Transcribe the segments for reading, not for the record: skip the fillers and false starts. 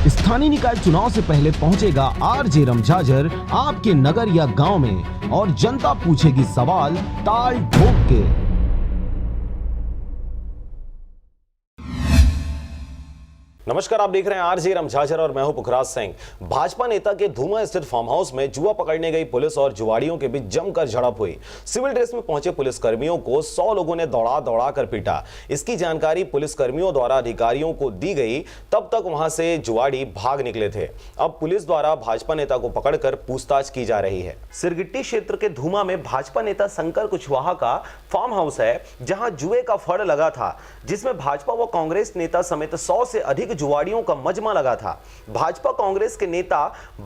स्थानीय निकाय चुनाव से पहले पहुंचेगा आरजे रमझाझर आपके नगर या गांव में और जनता पूछेगी सवाल ताल ठोक के। नमस्कार, आप देख रहे हैं आरजे रमझाझर और मैं हूं पुखराज सिंह। भाजपा नेता के धूमा स्थित फार्म हाउस में जुआ पकड़ने गई पुलिस और जुआड़ियों के बीच जमकर झड़प हुई। सिविल ड्रेस में पहुंचे पुलिसकर्मियों को 100 लोगों ने दौड़ा दौड़ा कर पीटा। इसकी जानकारी पुलिसकर्मियों द्वारा अधिकारियों को दी गई, तब तक वहां से जुआड़ी भाग निकले थे। अब पुलिस द्वारा भाजपा नेता को पकड़कर पूछताछ की जा रही है। सिरगिट्टी क्षेत्र के धूमा में भाजपा नेता शंकर कुशवाहा का फार्म हाउस है, जहां जुए का फड़ लगा था, जिसमें भाजपा व कांग्रेस नेता समेत 100 से अधिक जुआड़ियों का मजमा लगा था। भाजपा कांग्रेस के नेता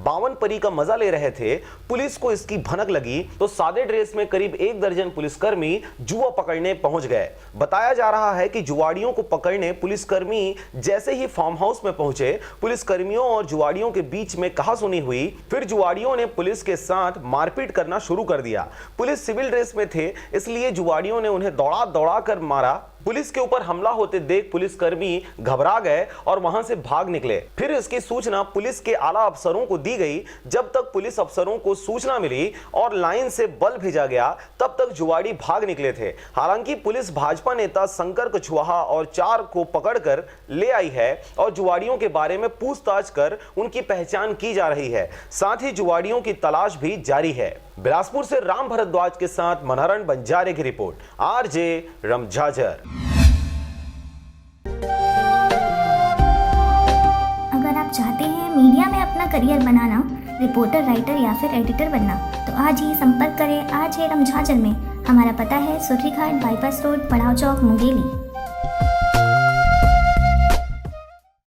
52 परी का मजा ले रहे थे। पुलिस को इसकी भनक लगी तो सादे ड्रेस में करीब 1 दर्जन पुलिसकर्मी जुआ पकड़ने पहुंच गए। बताया जा रहा है कि जुआड़ियों को पकड़ने पुलिसकर्मी जैसे ही फार्म हाउस में पहुंचे, पुलिसकर्मियों और जुआड़ियों के बीच में कहासुनी हुई। फिर जुआड़ियों ने पुलिस के साथ मारपीट करना शुरू कर दिया। पुलिस सिविल ड्रेस में थे, इसलिए जुआड़ियों ने उन्हें दौड़ा दौड़ा कर मारा। पुलिस के ऊपर हमला होते देख पुलिसकर्मी घबरा गए और वहां से भाग निकले। फिर इसकी सूचना पुलिस के आला अफसरों को दी गई। जब तक पुलिस अफसरों को सूचना मिली और लाइन से बल भेजा गया, तब तक जुआड़ी भाग निकले थे। हालांकि पुलिस भाजपा नेता शंकर कुशवाहा और 4 को पकड़कर ले आई है और जुआड़ियों के बारे में पूछताछ कर उनकी पहचान की जा रही है। साथ ही जुआड़ियों की तलाश भी जारी है। बिलासपुर से राम भरद्वाज के साथ मनहरण बंजारे की रिपोर्ट, आरजे रमझाझर। अगर आप चाहते हैं मीडिया में अपना करियर बनाना, रिपोर्टर, राइटर या फिर एडिटर बनना, तो आज ही संपर्क करें आरजे रमझाझर में। हमारा पता है सुर्रीघाट बाईपास रोड, पड़ाव चौक, मुंगेली।